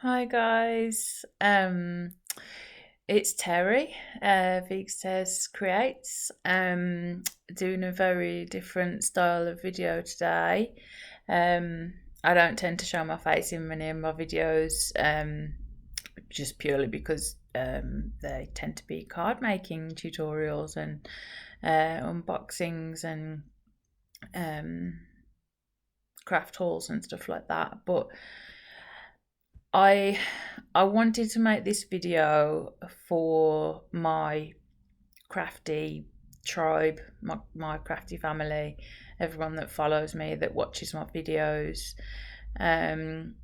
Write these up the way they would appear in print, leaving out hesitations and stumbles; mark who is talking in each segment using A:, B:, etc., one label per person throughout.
A: Hi guys. It's Terry, Veegstez Creates. Doing a very different style of video today. Um, I don't tend to show my face in many of my videos, just purely because they tend to be card making tutorials and unboxings and um, craft hauls and stuff like that. But I I wanted to make this video for my crafty tribe, my crafty family, everyone that follows me, that watches my videos. Um,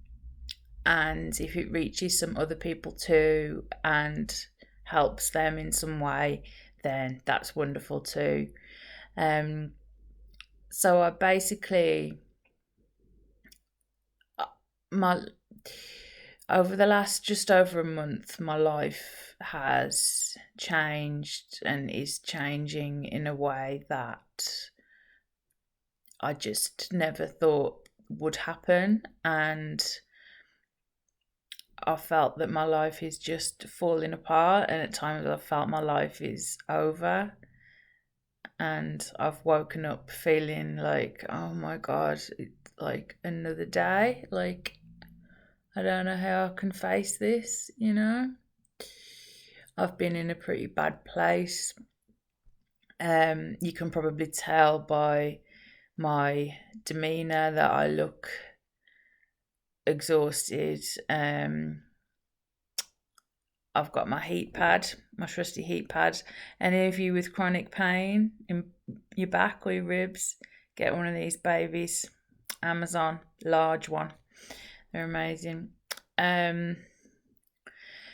A: and if it reaches some other people too and helps them in some way, then that's wonderful too. Um, so I basically my over the last just over a month, my life has changed and is changing in a way that I just never thought would happen. And I felt that my life is just falling apart, and at times I've felt my life is over. And I've woken up feeling like, oh my God, it's like another day. Like, I don't know how I can face this. I've been in a pretty bad place. You can probably tell by my demeanour that I look exhausted. I've got my heat pad, my trusty heat pad. Any of you with chronic pain in your back or your ribs, get one of these babies. Amazon, large one. They're amazing.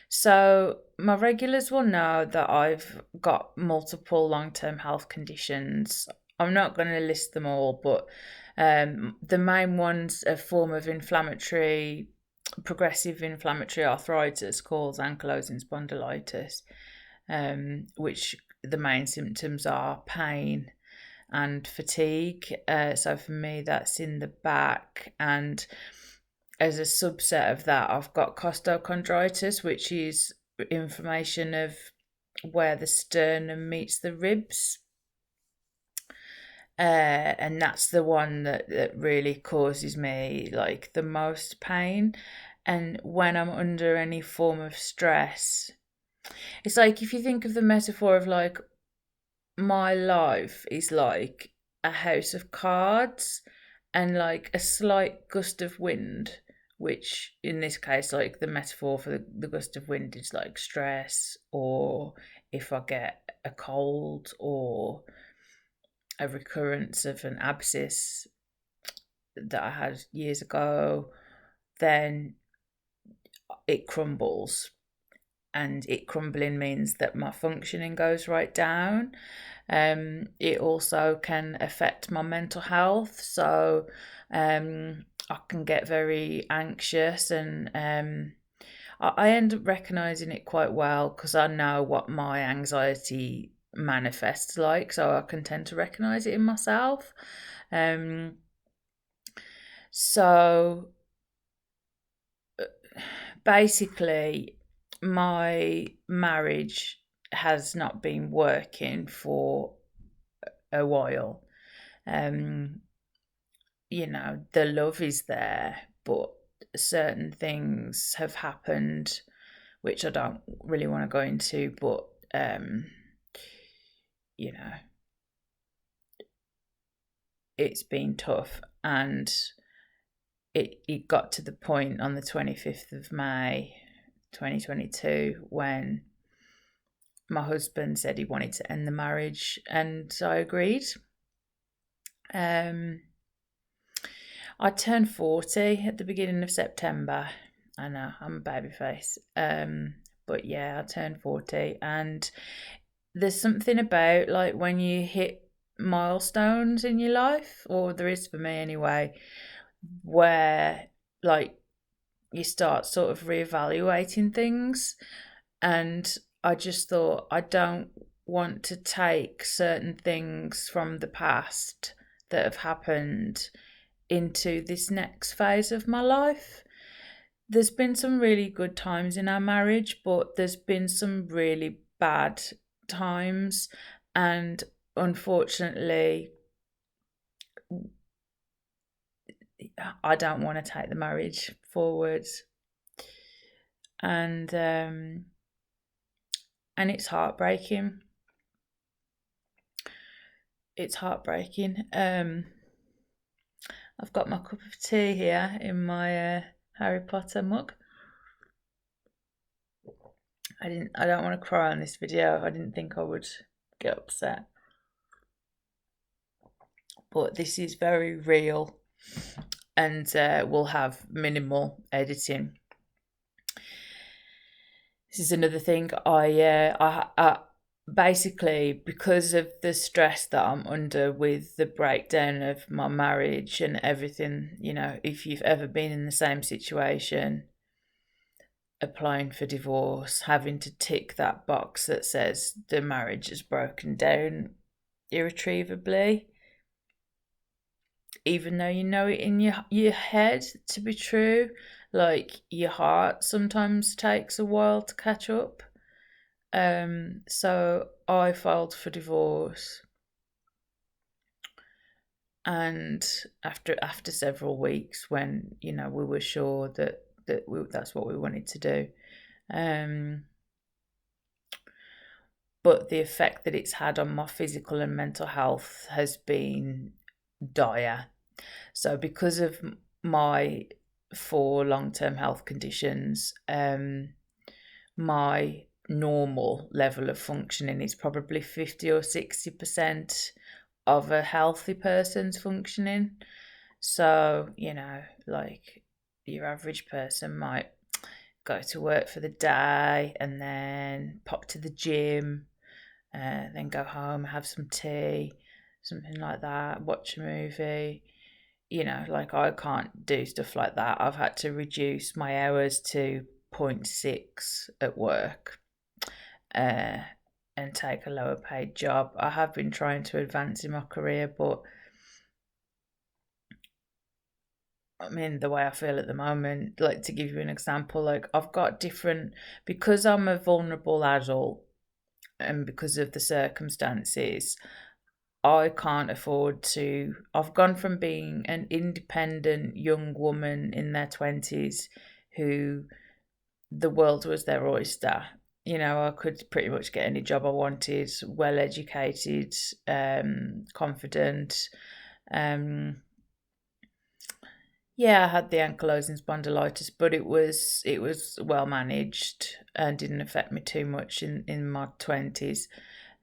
A: So my regulars will know that I've got multiple long-term health conditions. I'm not going to list them all, but the main ones are a form of progressive inflammatory arthritis called ankylosing spondylitis, which the main symptoms are pain and fatigue. So for me, that's in the back, and as a subset of that, I've got costochondritis, which is inflammation of where the sternum meets the ribs. And that's the one that really causes me like the most pain. And when I'm under any form of stress, it's like if you think of the metaphor of like my life is like a house of cards and like a slight gust of wind, which in this case, like the metaphor for the gust of wind is like stress, or if I get a cold or a recurrence of an abscess that I had years ago, then it crumbles. And it crumbling means that my functioning goes right down. It also can affect my mental health. So I can get very anxious, and I end up recognizing it quite well because I know what my anxiety manifests like. So I can tend to recognize it in myself. Um, so basically, my marriage has not been working for a while. Um, the love is there, but certain things have happened which I don't really want to go into, but you know, it's been tough, and it got to the point on the 25th of May 2022 when my husband said he wanted to end the marriage, and so I agreed. I turned 40 at the beginning of September. I know, I'm a baby face. But yeah, I turned 40, and there's something about like when you hit milestones in your life, or there is for me anyway, where like you start sort of reevaluating things. And I just thought, I don't want to take certain things from the past that have happened into this next phase of my life. there's been some really good times in our marriage, but there's been some really bad times, and unfortunately, I don't want to take the marriage forward, and it's heartbreaking. It's heartbreaking. I've got my cup of tea here in my Harry Potter mug. I don't want to cry on this video. I didn't think I would get upset. But this is very real, and will have minimal editing. This is another thing. I basically, because of the stress that I'm under with the breakdown of my marriage and everything, if you've ever been in the same situation, applying for divorce, having to tick that box that says the marriage has broken down irretrievably, even though you know it in your head to be true, like your heart sometimes takes a while to catch up. So I filed for divorce, and after several weeks, when we were sure that's what we wanted to do, but the effect that it's had on my physical and mental health has been dire. So because of my 4 long-term health conditions, my normal level of functioning is probably 50 or 60% of a healthy person's functioning. So, like your average person might go to work for the day and then pop to the gym, then go home, have some tea, something like that, watch a movie. Like I can't do stuff like that. I've had to reduce my hours to 0.6 at work, and take a lower paid job. I have been trying to advance in my career, but I mean, the way I feel at the moment, like to give you an example, like I've got different, because I'm a vulnerable adult and because of the circumstances, I can't afford to. I've gone from being an independent young woman in their 20s who the world was their oyster. I could pretty much get any job I wanted, well educated, confident. Yeah, I had the ankylosing spondylitis, but it was well managed and didn't affect me too much in my 20s.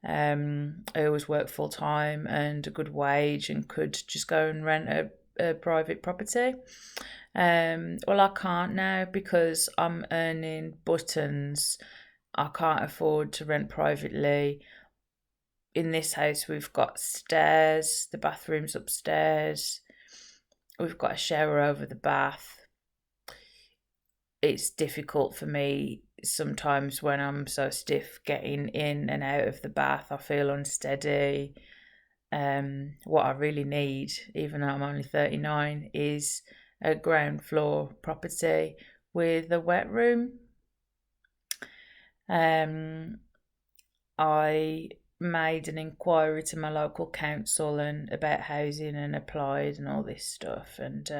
A: I always worked full time and a good wage and could just go and rent a private property. Well, I can't now because I'm earning buttons. I can't afford to rent privately. In this house, we've got stairs, the bathroom's upstairs. We've got a shower over the bath. It's difficult for me sometimes when I'm so stiff getting in and out of the bath. I feel unsteady. What I really need, even though I'm only 39, is a ground floor property with a wet room. I made an inquiry to my local council and about housing and applied and all this stuff, and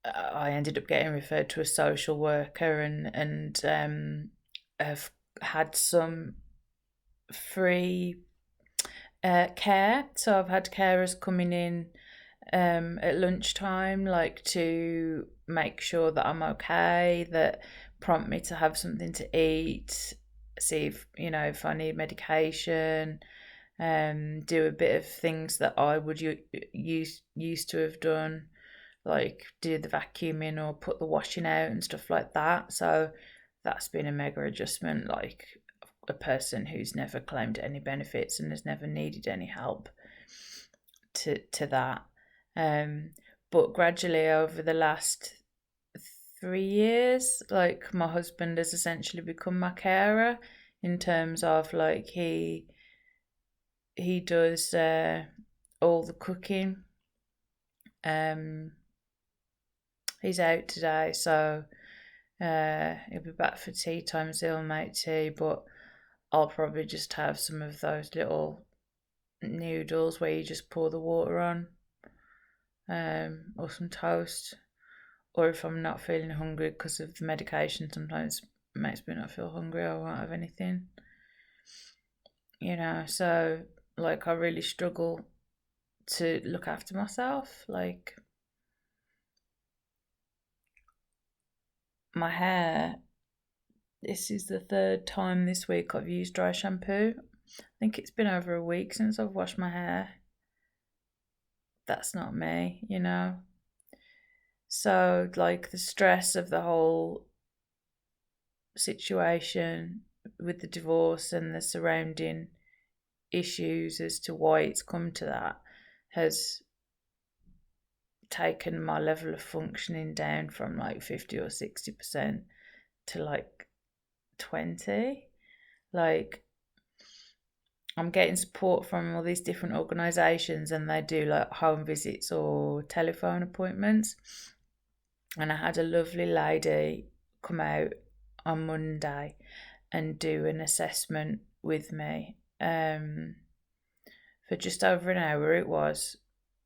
A: I ended up getting referred to a social worker and have had some free care. So I've had carers coming in at lunchtime, like to make sure that I'm okay, that prompt me to have something to eat, see if I need medication, do a bit of things that I would used to have done, like do the vacuuming or put the washing out and stuff like that. So that's been a mega adjustment, like a person who's never claimed any benefits and has never needed any help to that. But gradually over the last 3 years, like my husband has essentially become my carer, in terms of like he does all the cooking, He's out today, so he'll be back for tea time, so he'll make tea, but I'll probably just have some of those little noodles where you just pour the water on, or some toast. Or if I'm not feeling hungry because of the medication, sometimes it makes me not feel hungry, I won't have anything. So like I really struggle to look after myself. Like my hair, this is the third time this week I've used dry shampoo. I think it's been over a week since I've washed my hair. That's not me. So, like, the stress of the whole situation with the divorce and the surrounding issues as to why it's come to that has taken my level of functioning down from like 50 or 60% to like 20. Like, I'm getting support from all these different organisations and they do like home visits or telephone appointments. And I had a lovely lady come out on Monday and do an assessment with me for just over an hour it was,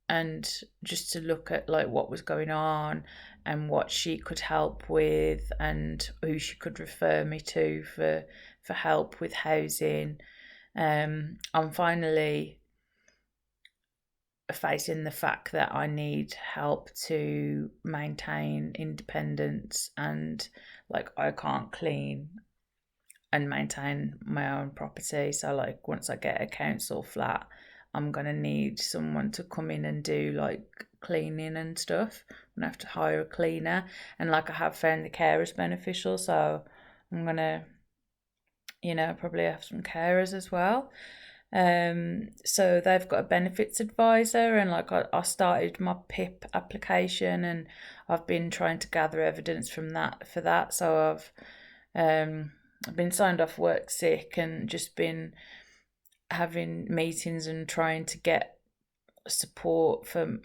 A: and just to look at like what was going on and what she could help with and who she could refer me to for help with housing. I'm finally facing the fact that I need help to maintain independence, and like I can't clean and maintain my own property. So like once I get a council flat, I'm gonna need someone to come in and do like cleaning and stuff. I'm gonna have to hire a cleaner, and like I have found the carers beneficial, so I'm gonna probably have some carers as well. So they've got a benefits advisor, and like I started my PIP application, and I've been trying to gather evidence from that for that. So I've been signed off work sick and just been having meetings and trying to get support for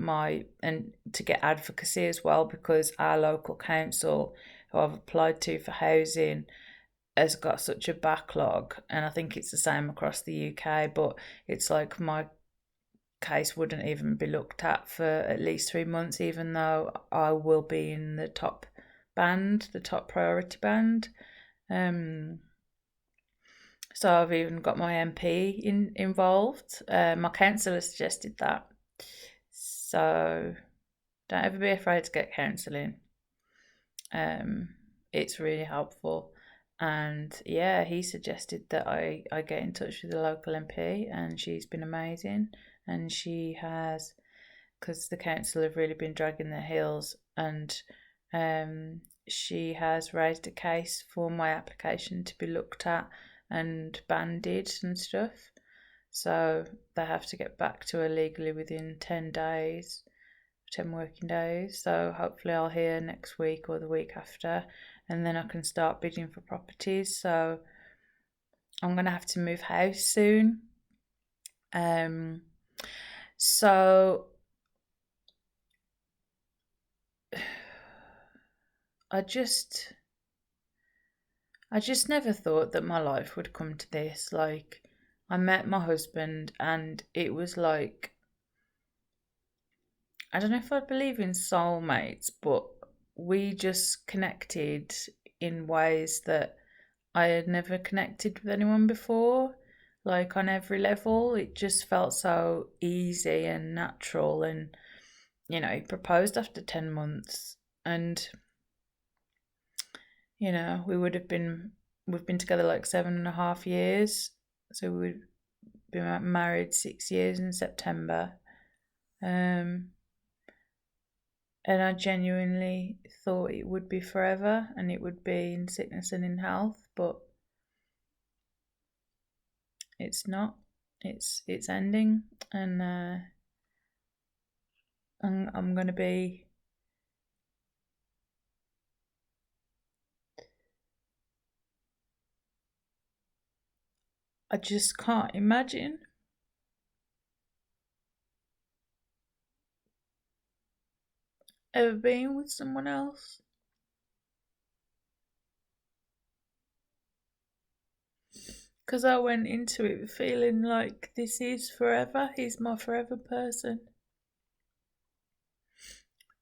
A: and to get advocacy as well, because our local council who I've applied to for housing has got such a backlog, and I think it's the same across the UK, but it's like my case wouldn't even be looked at for at least 3 months, even though I will be in the top band, the top priority band. So I've even got my MP involved. My counsellor suggested that. So don't ever be afraid to get counselling. It's really helpful. And yeah, he suggested that I get in touch with the local MP, and she's been amazing. And she has, because the council have really been dragging their heels, and she has raised a case for my application to be looked at and banded and stuff. So they have to get back to her legally within 10 days, 10 working days. So hopefully I'll hear next week or the week after, and then I can start bidding for properties. So I'm going to have to move house soon. So I just never thought that my life would come to this. Like, I met my husband and it was like, I don't know if I believe in soulmates, but we just connected in ways that I had never connected with anyone before. Like, on every level, it just felt so easy and natural. And, he proposed after 10 months. And, we've been together like 7.5 years. So we'd been married 6 years in September. And I genuinely thought it would be forever, and it would be in sickness and in health, but it's not. It's ending, and I'm gonna be. I just can't imagine ever been with someone else? Because I went into it feeling like this is forever. He's my forever person.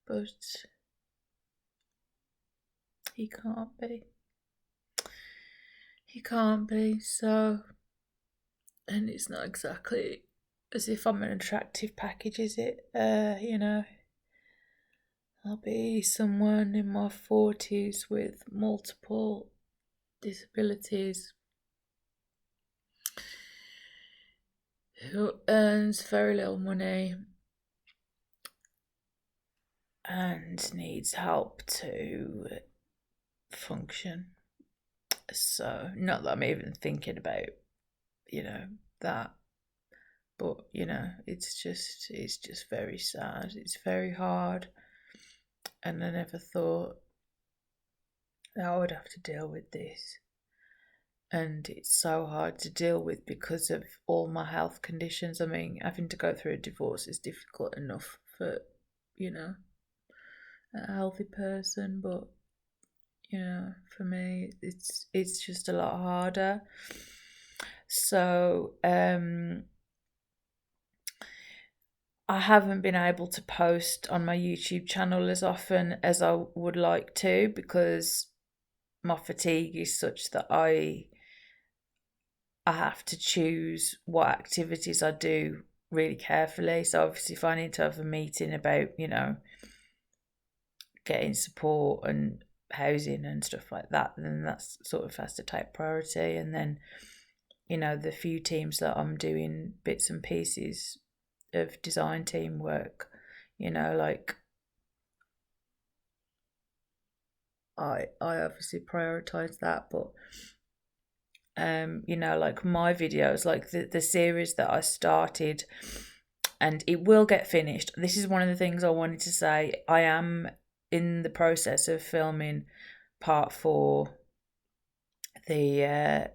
A: But he can't be. He can't be, so. And it's not exactly as if I'm an attractive package, is it? I'll be someone in my 40s with multiple disabilities who earns very little money and needs help to function. So, not that I'm even thinking about, that, but it's just very sad. It's very hard, and I never thought that I would have to deal with this. And it's so hard to deal with because of all my health conditions. I mean, having to go through a divorce is difficult enough for, a healthy person, but for me, it's just a lot harder. So, I haven't been able to post on my YouTube channel as often as I would like to because my fatigue is such that I have to choose what activities I do really carefully. So obviously if I need to have a meeting about, getting support and housing and stuff like that, then that's sort of has to take priority. And then, the few teams that I'm doing bits and pieces of design team work, like I obviously prioritize that, but like my videos, like the series that I started, and it will get finished. This is one of the things I wanted to say. I am in the process of filming part 4, the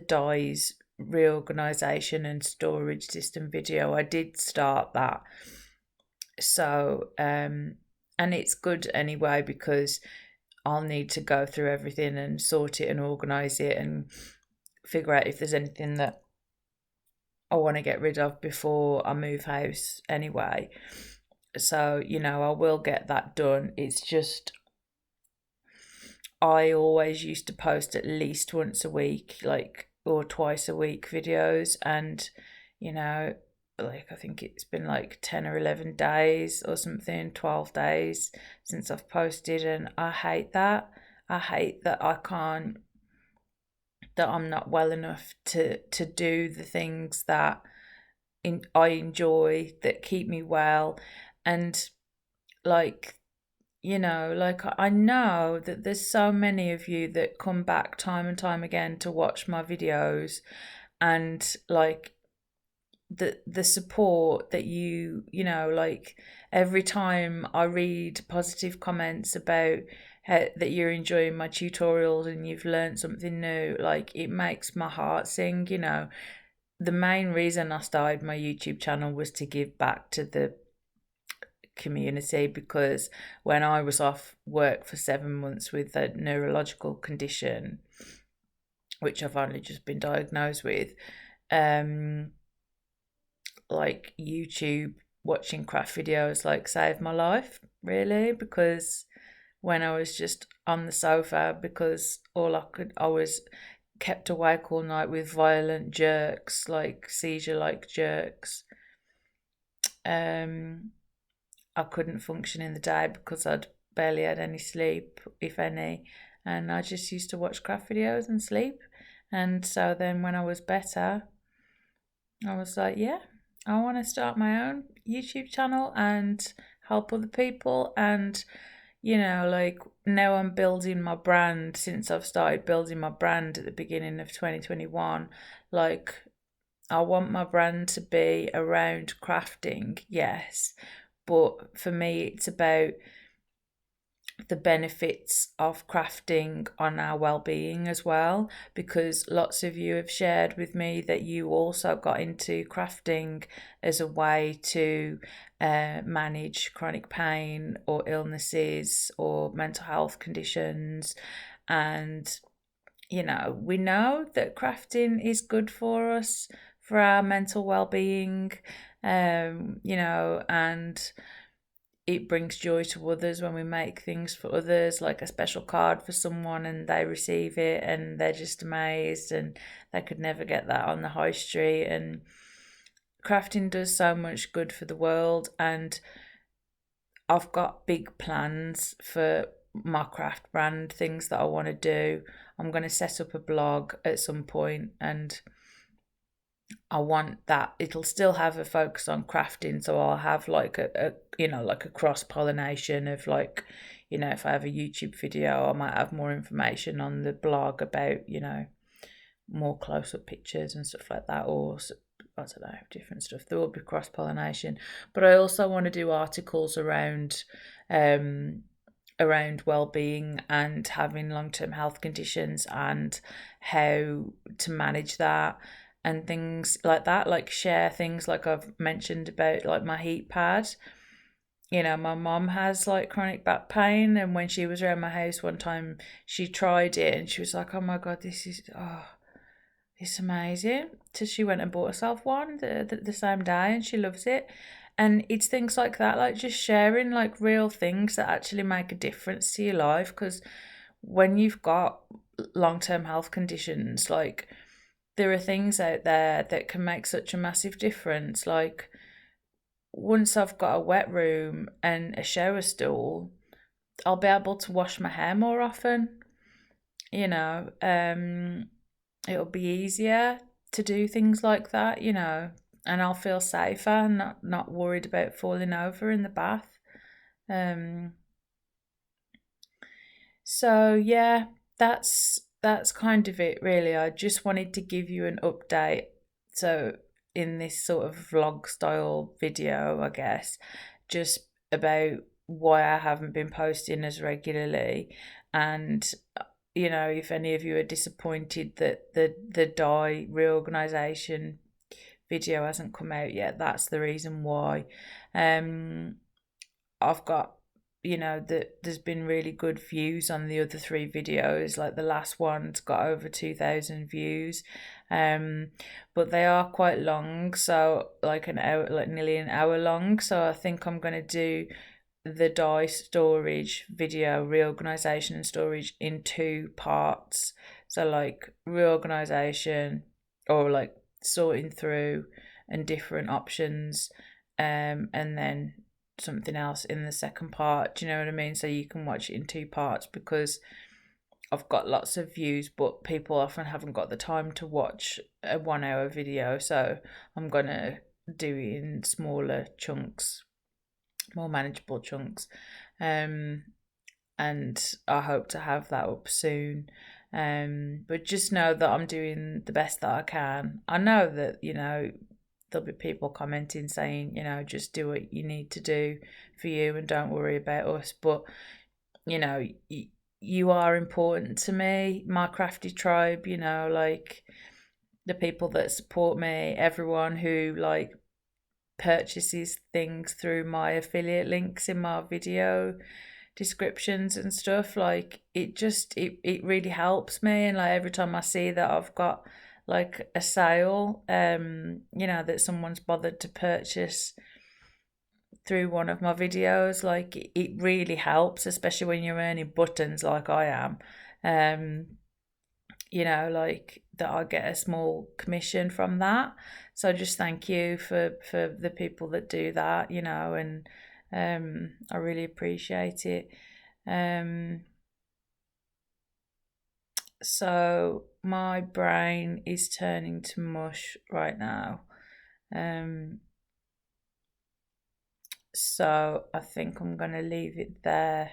A: dye's reorganization and storage system video. I did start that, so and it's good anyway because I'll need to go through everything and sort it and organise it and figure out if there's anything that I want to get rid of before I move house anyway. So, I will get that done. It's just, I always used to post at least once a week, or twice a week videos. And, I think it's been like 10 or 11 days or something, 12 days since I've posted. And I hate that. I hate that that I'm not well enough to do the things that I enjoy, that keep me well. And like, I know that there's so many of you that come back time and time again to watch my videos, and like the support that like every time I read positive comments about that you're enjoying my tutorials and you've learned something new, like it makes my heart sing. The main reason I started my YouTube channel was to give back to the community, because when I was off work for 7 months with a neurological condition, which I've only just been diagnosed with, like YouTube watching craft videos like saved my life, really, because when I was just on the sofa, because I was kept awake all night with violent jerks, like seizure like jerks. I couldn't function in the day because I'd barely had any sleep, if any, and I just used to watch craft videos and sleep. And so then when I was better, I was like, yeah, I want to start my own YouTube channel and help other people. And, like now I'm building my brand. Since I've started building my brand at the beginning of 2021, like I want my brand to be around crafting, yes. But for me, it's about the benefits of crafting on our well-being as well, because lots of you have shared with me that you also got into crafting as a way to manage chronic pain or illnesses or mental health conditions. And we know that crafting is good for us, for our mental well-being, and it brings joy to others when we make things for others, like a special card for someone and they receive it and they're just amazed, and they could never get that on the high street. And crafting does so much good for the world, and I've got big plans for my craft brand, things that I want to do. I'm going to set up a blog at some point, and I want that it'll still have a focus on crafting, so I'll have like a like a cross pollination of like, if I have a YouTube video, I might have more information on the blog about more close up pictures and stuff like that, or I don't know, different stuff. There will be cross pollination, but I also want to do articles around well-being and having long-term health conditions and how to manage that and things like that, like share things like I've mentioned about like my heat pad. My mom has like chronic back pain, and when she was around my house one time, she tried it and she was like, oh my god, it's amazing. So she went and bought herself one the same day, and she loves it. And it's things like that, like just sharing like real things that actually make a difference to your life, because when you've got long-term health conditions, like there are things out there that can make such a massive difference. Like once I've got a wet room and a shower stool, I'll be able to wash my hair more often. It'll be easier to do things like that, and I'll feel safer, not worried about falling over in the bath. So yeah, that's kind of it really. I just wanted to give you an update. So in this sort of vlog style video, I guess, just about why I haven't been posting as regularly, and if any of you are disappointed that the dye reorganization video hasn't come out yet, that's the reason why. I've got that there's been really good views on the other 3 videos. Like the last one's got over 2,000 views, but they are quite long, so like an hour, like nearly an hour long. So I think I'm going to do the dye storage video, reorganization and storage, in 2 parts. So like reorganization, or like sorting through and different options, and then something else in the second part. Do you know what I mean? So you can watch it in 2 parts, because I've got lots of views, but people often haven't got the time to watch a 1-hour video. So I'm gonna do it in smaller chunks, more manageable chunks, and I hope to have that up soon. But just know that I'm doing the best that I can. I know that there'll be people commenting saying, just do what you need to do for you and don't worry about us. But you are important to me, my crafty tribe. Like the people that support me, everyone who like purchases things through my affiliate links in my video descriptions and stuff. Like it really helps me, and like every time I see that I've got like a sale, that someone's bothered to purchase through one of my videos, like it really helps, especially when you're earning buttons like I am. Like that I get a small commission from that. So just thank you for the people that do that, and I really appreciate it. So my brain is turning to mush right now. So I think I'm going to leave it there.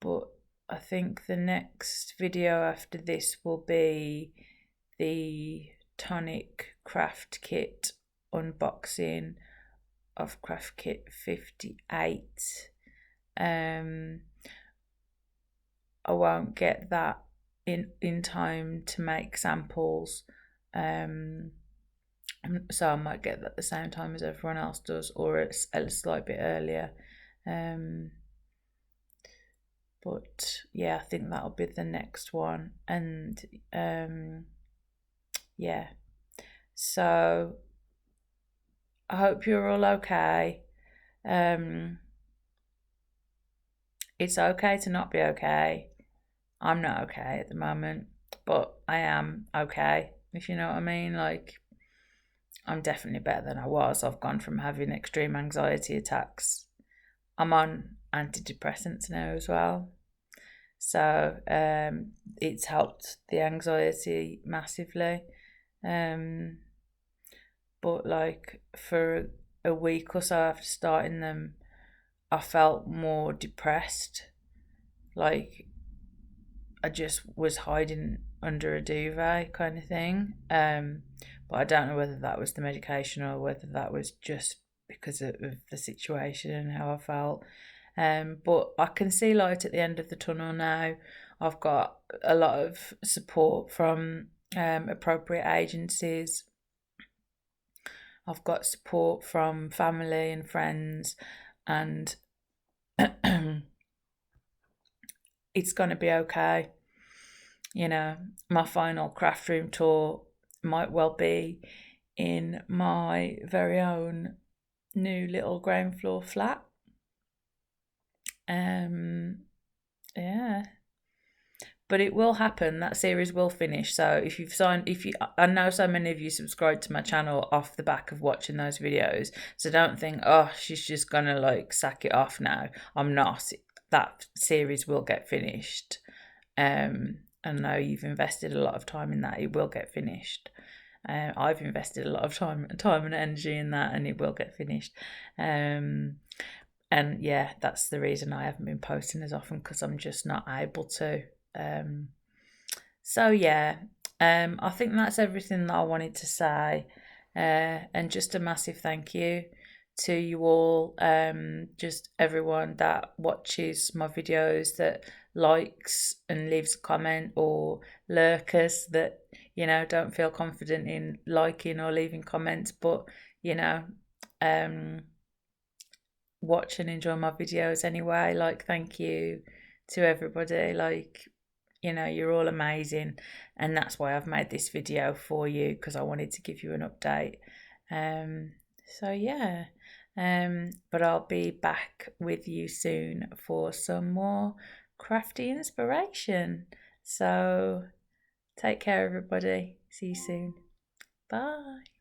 A: But I think the next video after this will be the Tonic craft kit unboxing of craft kit 58. I won't get that in time to make samples. So I might get that at the same time as everyone else does, or it's a slight bit earlier. But yeah, I think that'll be the next one. And yeah, so I hope you're all okay. It's okay to not be okay. I'm not okay at the moment, but I am okay, if you know what I mean. Like, I'm definitely better than I was. I've gone from having extreme anxiety attacks. I'm on antidepressants now as well. So it's helped the anxiety massively. But like for a week or so after starting them, I felt more depressed. Like I just was hiding under a duvet kind of thing. But I don't know whether that was the medication or whether that was just because of the situation and how I felt. But I can see light at the end of the tunnel now. I've got a lot of support from appropriate agencies. I've got support from family and friends, and it's going to be okay. You know, my final craft room tour might well be in my very own new little ground floor flat. Yeah, but it will happen. That series will finish. So I know so many of you subscribed to my channel off the back of watching those videos. So don't think, oh, she's just gonna like sack it off now. I'm not. That series will get finished. I know you've invested a lot of time in that. It will get finished. I've invested a lot of time and energy in that, and it will get finished. And yeah, that's the reason I haven't been posting as often, because I'm just not able to. So yeah, I think that's everything that I wanted to say. And just a massive thank you to you all, just everyone that watches my videos, that likes and leaves a comment, or lurkers that, you know, don't feel confident in liking or leaving comments, but, you know, watch and enjoy my videos anyway. Like, thank you to everybody. Like, you know, you're all amazing, and that's why I've made this video for you, because I wanted to give you an update. So yeah, but I'll be back with you soon for some more crafty inspiration. So take care, everybody. See you soon. Bye.